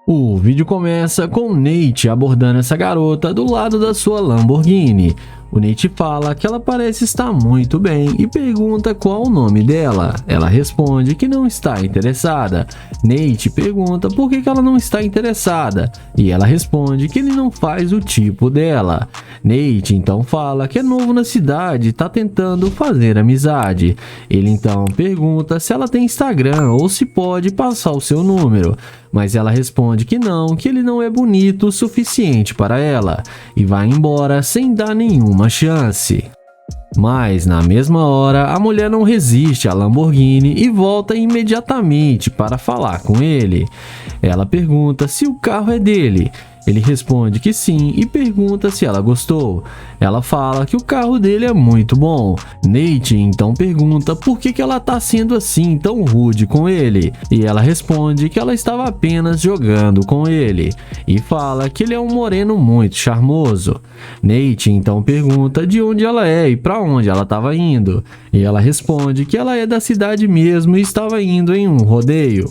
O vídeo começa com Nate abordando essa garota do lado da sua Lamborghini. O Nate fala que ela parece estar muito bem e pergunta qual o nome dela. Ela responde que não está interessada. Nate pergunta por que ela não está interessada e ela responde que ele não faz o tipo dela. Nate então fala que é novo na cidade e está tentando fazer amizade. Ele então pergunta se ela tem Instagram ou se pode passar o seu número, mas ela responde que não, que ele não é bonito o suficiente para ela e vai embora sem dar nenhuma chance. Mas na mesma hora, a mulher não resiste à Lamborghini e volta imediatamente para falar com ele. Ela pergunta se o carro é dele. Ele responde que sim e pergunta se ela gostou. Ela fala que o carro dele é muito bom. Nate então pergunta por que ela está sendo assim tão rude com ele. E ela responde que ela estava apenas jogando com ele. E fala que ele é um moreno muito charmoso. Nate então pergunta de onde ela é e para onde ela estava indo. E ela responde que ela é da cidade mesmo e estava indo em um rodeio.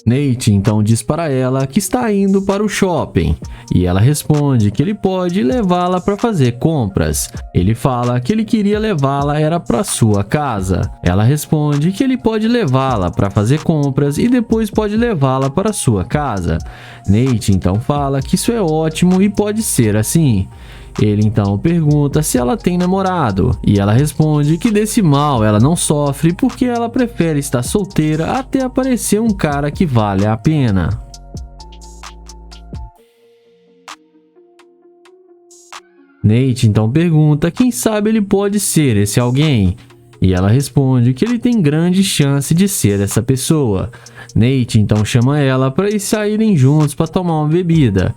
Nate então diz para ela que está indo para o shopping e ela responde que ele pode levá-la para fazer compras. Ele fala que ele queria levá-la era para sua casa. Ela responde que ele pode levá-la para fazer compras e depois pode levá-la para sua casa. Nate então fala que isso é ótimo e pode ser assim. Ele então pergunta se ela tem namorado e ela responde que desse mal ela não sofre porque ela prefere estar solteira até aparecer um cara que vale a pena. Nate então pergunta quem sabe ele pode ser esse alguém e ela responde que ele tem grande chance de ser essa pessoa. Nate então chama ela para eles saírem juntos para tomar uma bebida.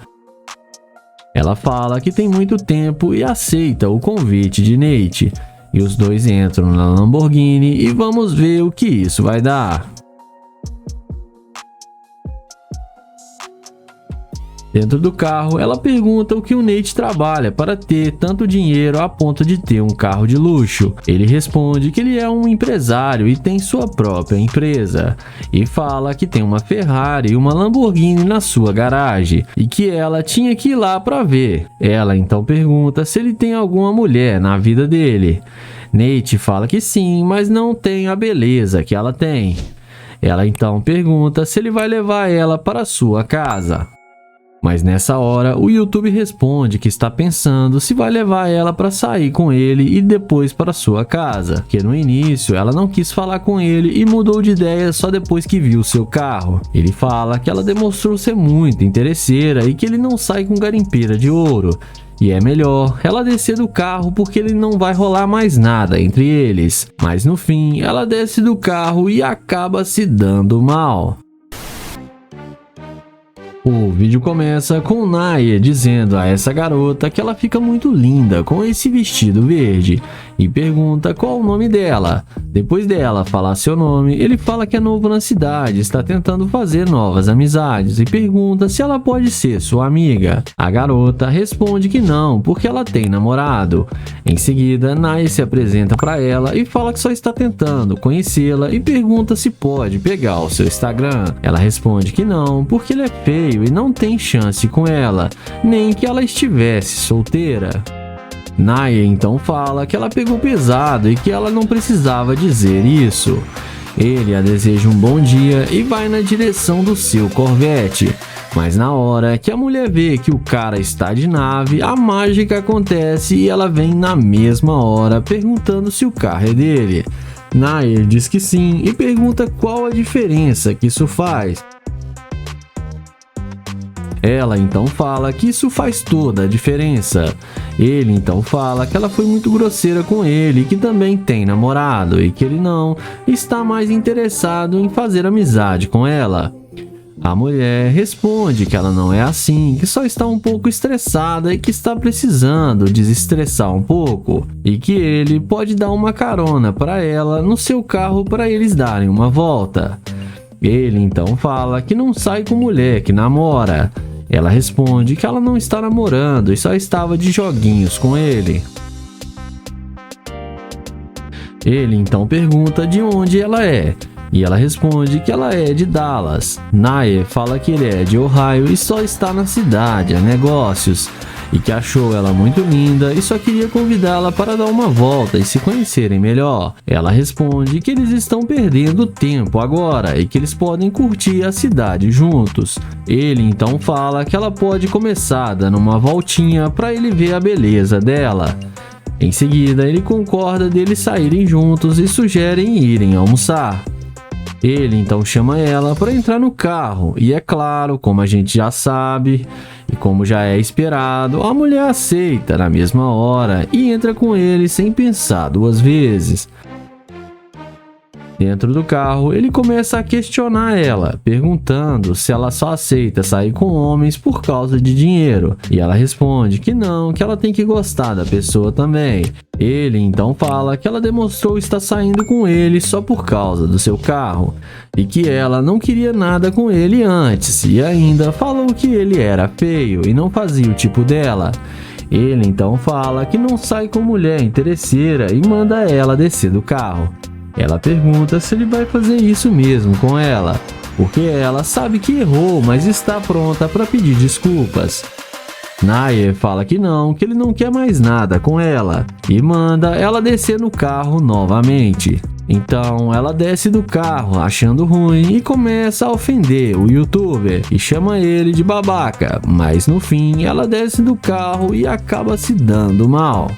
Ela fala que tem muito tempo e aceita o convite de Nate. E os dois entram na Lamborghini e vamos ver o que isso vai dar. Dentro do carro, ela pergunta o que o Nate trabalha para ter tanto dinheiro a ponto de ter um carro de luxo. Ele responde que ele é um empresário e tem sua própria empresa. E fala que tem uma Ferrari e uma Lamborghini na sua garagem e que ela tinha que ir lá para ver. Ela então pergunta se ele tem alguma mulher na vida dele. Nate fala que sim, mas não tem a beleza que ela tem. Ela então pergunta se ele vai levar ela para sua casa. Mas nessa hora, o YouTube responde que está pensando se vai levar ela para sair com ele e depois para sua casa, que no início ela não quis falar com ele e mudou de ideia só depois que viu seu carro. Ele fala que ela demonstrou ser muito interesseira e que ele não sai com garimpeira de ouro. E é melhor ela descer do carro porque ele não vai rolar mais nada entre eles. Mas no fim, ela desce do carro e acaba se dando mal. O vídeo começa com Naya dizendo a essa garota que ela fica muito linda com esse vestido verde e pergunta qual o nome dela. Depois dela falar seu nome, ele fala que é novo na cidade, está tentando fazer novas amizades e pergunta se ela pode ser sua amiga. A garota responde que não, porque ela tem namorado. Em seguida, Naya se apresenta para ela e fala que só está tentando conhecê-la e pergunta se pode pegar o seu Instagram. Ela responde que não, porque ele é feio e não tem chance com ela, nem que ela estivesse solteira. Naya então fala que ela pegou pesado e que ela não precisava dizer isso. Ele a deseja um bom dia e vai na direção do seu Corvette. Mas na hora que a mulher vê que o cara está de nave, a mágica acontece e ela vem na mesma hora perguntando se o carro é dele. Naya diz que sim e pergunta qual a diferença que isso faz. Ela então fala que isso faz toda a diferença. Ele então fala que ela foi muito grosseira com ele, que também tem namorado e que ele não está mais interessado em fazer amizade com ela. A mulher responde que ela não é assim, que só está um pouco estressada e que está precisando desestressar um pouco e que ele pode dar uma carona para ela no seu carro para eles darem uma volta. Ele então fala que não sai com mulher que namora. Ela responde que ela não está namorando e só estava de joguinhos com ele. Ele então pergunta de onde ela é e ela responde que ela é de Dallas. Nair fala que ele é de Ohio e só está na cidade a negócios, e que achou ela muito linda e só queria convidá-la para dar uma volta e se conhecerem melhor. Ela responde que eles estão perdendo tempo agora e que eles podem curtir a cidade juntos. Ele então fala que ela pode começar dando uma voltinha para ele ver a beleza dela. Em seguida, ele concorda deles saírem juntos e sugerem irem almoçar. Ele então chama ela para entrar no carro e, é claro, como a gente já sabe e como já é esperado, a mulher aceita na mesma hora e entra com ele sem pensar duas vezes. Dentro do carro, ele começa a questionar ela, perguntando se ela só aceita sair com homens por causa de dinheiro. E ela responde que não, que ela tem que gostar da pessoa também. Ele então fala que ela demonstrou estar saindo com ele só por causa do seu carro e que ela não queria nada com ele antes, e ainda falou que ele era feio e não fazia o tipo dela. Ele então fala que não sai com mulher interesseira e manda ela descer do carro. Ela pergunta se ele vai fazer isso mesmo com ela, porque ela sabe que errou, mas está pronta para pedir desculpas. Nair fala que ele não quer mais nada com ela e manda ela descer no carro novamente. Então ela desce do carro achando ruim e começa a ofender o youtuber e chama ele de babaca, mas no fim ela desce do carro e acaba se dando mal.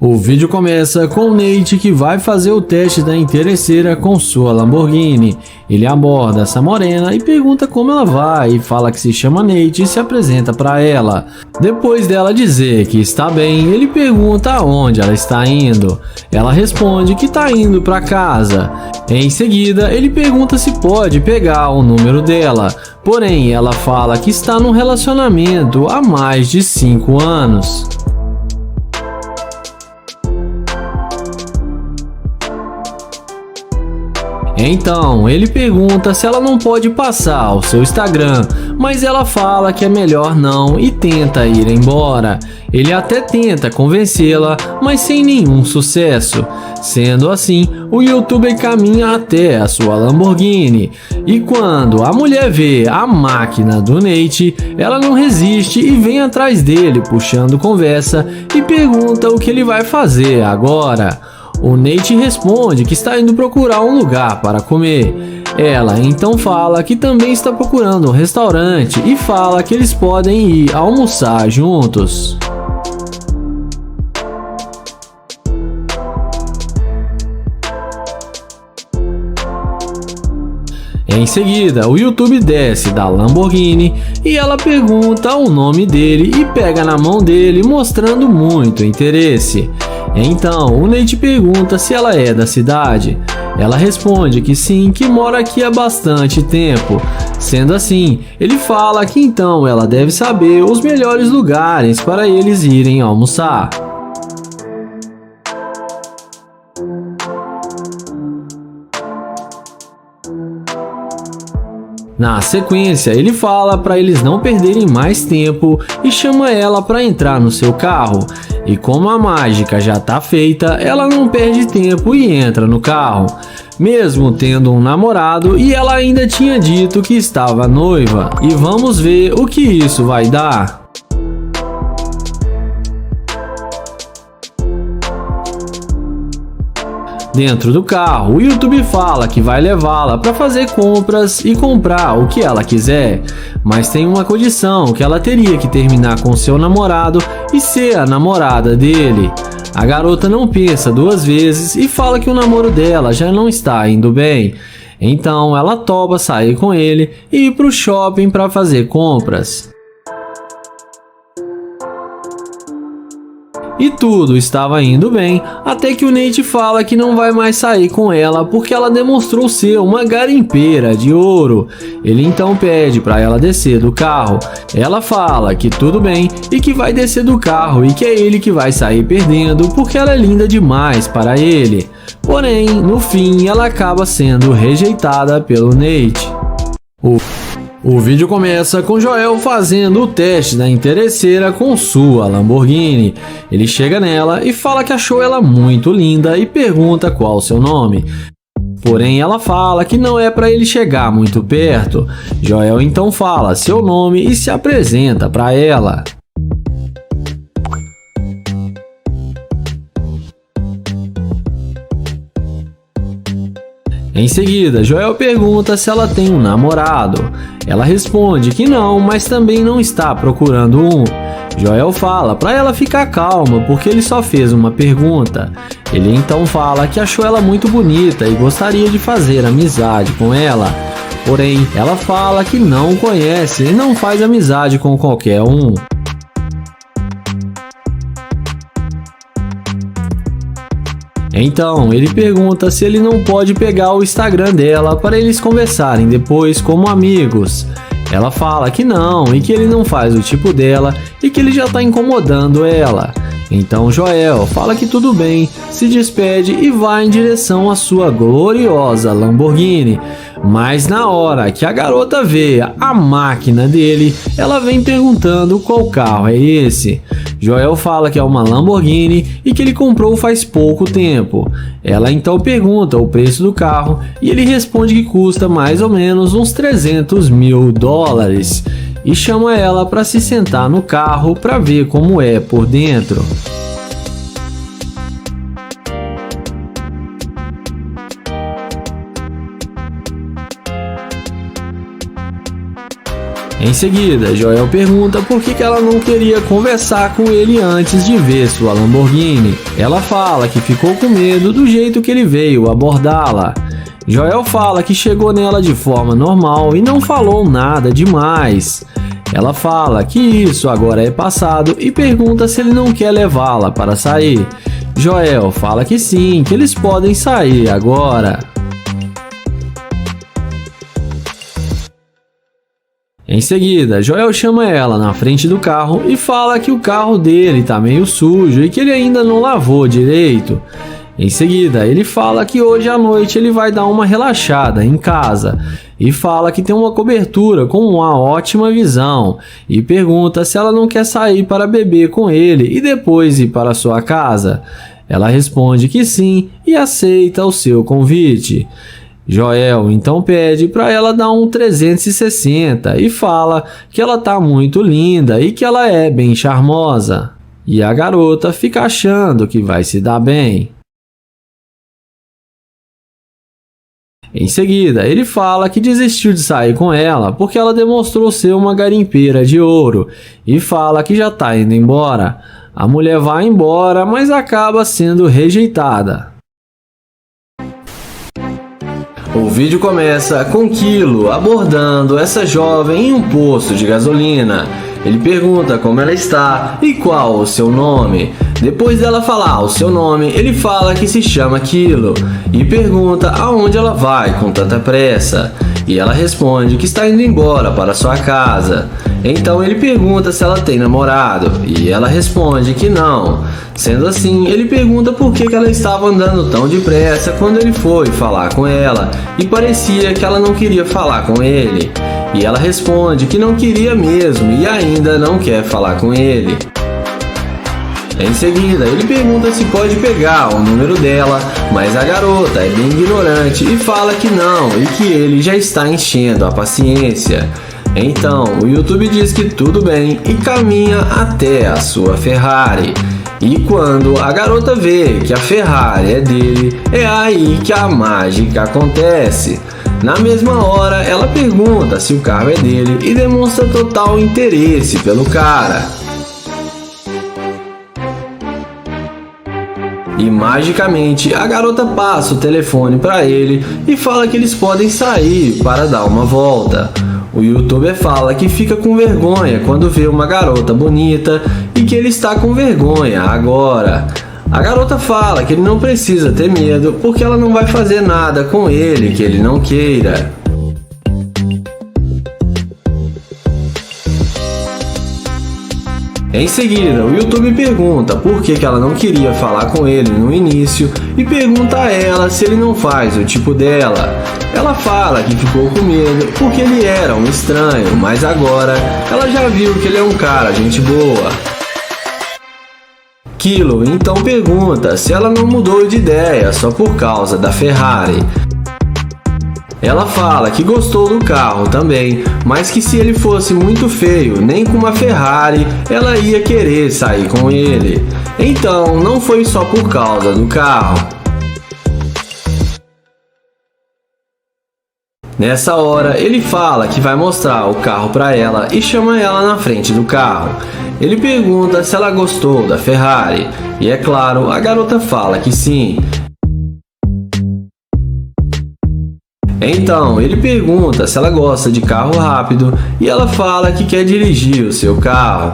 O vídeo começa com o Nate, que vai fazer o teste da interesseira com sua Lamborghini. Ele aborda essa morena e pergunta como ela vai e fala que se chama Nate e se apresenta para ela. Depois dela dizer que está bem, ele pergunta aonde ela está indo. Ela responde que está indo para casa. Em seguida, ele pergunta se pode pegar o número dela. Porém, ela fala que está num relacionamento há mais de 5 anos. Então, ele pergunta se ela não pode passar o seu Instagram, mas ela fala que é melhor não e tenta ir embora. Ele até tenta convencê-la, mas sem nenhum sucesso. Sendo assim, o youtuber caminha até a sua Lamborghini. E quando a mulher vê a máquina do Nate, ela não resiste e vem atrás dele, puxando conversa e pergunta o que ele vai fazer agora. O Nate responde que está indo procurar um lugar para comer. Ela então fala que também está procurando um restaurante e fala que eles podem ir almoçar juntos. Em seguida, o YouTube desce da Lamborghini e ela pergunta o nome dele e pega na mão dele, mostrando muito interesse. Então, o Nate pergunta se ela é da cidade. Ela responde que sim, que mora aqui há bastante tempo. Sendo assim, ele fala que então ela deve saber os melhores lugares para eles irem almoçar. Na sequência, ele fala para eles não perderem mais tempo e chama ela para entrar no seu carro. E como a mágica já está feita, ela não perde tempo e entra no carro, mesmo tendo um namorado, e ela ainda tinha dito que estava noiva. E vamos ver o que isso vai dar. Dentro do carro, o YouTube fala que vai levá-la para fazer compras e comprar o que ela quiser, mas tem uma condição, que ela teria que terminar com seu namorado e ser a namorada dele. A garota não pensa duas vezes e fala que o namoro dela já não está indo bem. Então ela topa sair com ele e ir para o shopping para fazer compras. E tudo estava indo bem, até que o Nate fala que não vai mais sair com ela porque ela demonstrou ser uma garimpeira de ouro. Ele então pede para ela descer do carro. Ela fala que tudo bem e que vai descer do carro e que é ele que vai sair perdendo porque ela é linda demais para ele. Porém, no fim, ela acaba sendo rejeitada pelo Nate. O vídeo começa com Joel fazendo o teste da interesseira com sua Lamborghini. Ele chega nela e fala que achou ela muito linda e pergunta qual o seu nome. Porém, ela fala que não é para ele chegar muito perto. Joel então fala seu nome e se apresenta para ela. Em seguida, Joel pergunta se ela tem um namorado. Ela responde que não, mas também não está procurando um. Joel fala para ela ficar calma porque ele só fez uma pergunta. Ele então fala que achou ela muito bonita e gostaria de fazer amizade com ela. Porém, ela fala que não o conhece e não faz amizade com qualquer um. Então, ele pergunta se ele não pode pegar o Instagram dela para eles conversarem depois como amigos. Ela fala que não e que ele não faz o tipo dela e que ele já está incomodando ela. Então Joel fala que tudo bem, se despede e vai em direção à sua gloriosa Lamborghini. Mas na hora que a garota vê a máquina dele, ela vem perguntando qual carro é esse. Joel fala que é uma Lamborghini e que ele comprou faz pouco tempo. Ela então pergunta o preço do carro e ele responde que custa mais ou menos uns 300 mil dólares. E chama ela para se sentar no carro para ver como é por dentro. Em seguida, Joel pergunta por que ela não queria conversar com ele antes de ver sua Lamborghini. Ela fala que ficou com medo do jeito que ele veio abordá-la. Joel fala que chegou nela de forma normal e não falou nada demais. Ela fala que isso agora é passado e pergunta se ele não quer levá-la para sair. Joel fala que sim, que eles podem sair agora. Em seguida, Joel chama ela na frente do carro e fala que o carro dele tá meio sujo e que ele ainda não lavou direito. Em seguida, ele fala que hoje à noite ele vai dar uma relaxada em casa e fala que tem uma cobertura com uma ótima visão e pergunta se ela não quer sair para beber com ele e depois ir para sua casa. Ela responde que sim e aceita o seu convite. Joel então pede para ela dar um 360 e fala que ela tá muito linda e que ela é bem charmosa. E a garota fica achando que vai se dar bem. Em seguida, ele fala que desistiu de sair com ela porque ela demonstrou ser uma garimpeira de ouro e fala que já tá indo embora. A mulher vai embora, mas acaba sendo rejeitada. O vídeo começa com Kilo abordando essa jovem em um posto de gasolina. Ele pergunta como ela está e qual o seu nome. Depois dela falar o seu nome, ele fala que se chama Kilo e pergunta aonde ela vai com tanta pressa. E ela responde que está indo embora para sua casa. Então ele pergunta se ela tem namorado e ela responde que não. Sendo assim, ele pergunta por que ela estava andando tão depressa quando ele foi falar com ela e parecia que ela não queria falar com ele. E ela responde que não queria mesmo e ainda não quer falar com ele. Em seguida, ele pergunta se pode pegar o número dela, mas a garota é bem ignorante e fala que não e que ele já está enchendo a paciência. Então, o YouTube diz que tudo bem e caminha até a sua Ferrari. E quando a garota vê que a Ferrari é dele, é aí que a mágica acontece. Na mesma hora, ela pergunta se o carro é dele e demonstra total interesse pelo cara. E magicamente a garota passa o telefone para ele e fala que eles podem sair para dar uma volta. O youtuber fala que fica com vergonha quando vê uma garota bonita e que ele está com vergonha agora. A garota fala que ele não precisa ter medo porque ela não vai fazer nada com ele que ele não queira. Em seguida, o YouTube pergunta por que ela não queria falar com ele no início e pergunta a ela se ele não faz o tipo dela. Ela fala que ficou com medo porque ele era um estranho, mas agora ela já viu que ele é um cara gente boa. Kilo então pergunta se ela não mudou de ideia só por causa da Ferrari. Ela fala que gostou do carro também, mas que se ele fosse muito feio, nem com uma Ferrari, ela ia querer sair com ele. Então, não foi só por causa do carro. Nessa hora, ele fala que vai mostrar o carro para ela e chama ela na frente do carro. Ele pergunta se ela gostou da Ferrari, e é claro, a garota fala que sim. Então, ele pergunta se ela gosta de carro rápido e ela fala que quer dirigir o seu carro.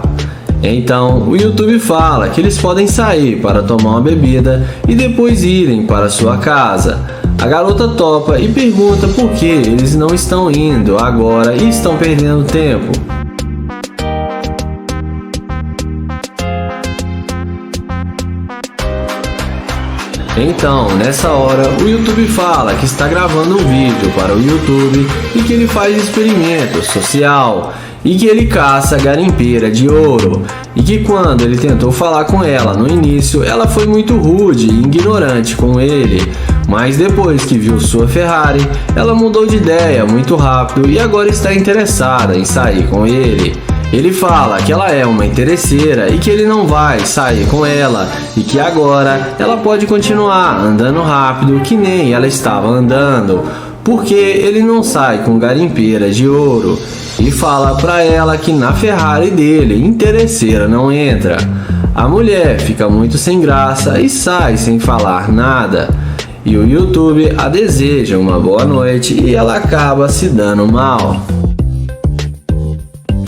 Então, o YouTube fala que eles podem sair para tomar uma bebida e depois irem para sua casa. A garota topa e pergunta por que eles não estão indo agora e estão perdendo tempo. Então, nessa hora, o YouTube fala que está gravando um vídeo para o YouTube e que ele faz experimento social e que ele caça garimpeira de ouro e que quando ele tentou falar com ela no início, ela foi muito rude e ignorante com ele, mas depois que viu sua Ferrari, ela mudou de ideia muito rápido e agora está interessada em sair com ele. Ele fala que ela é uma interesseira e que ele não vai sair com ela e que agora ela pode continuar andando rápido que nem ela estava andando, porque ele não sai com garimpeira de ouro. E fala pra ela que na Ferrari dele, interesseira não entra. A mulher fica muito sem graça e sai sem falar nada. E o YouTube a deseja uma boa noite e ela acaba se dando mal.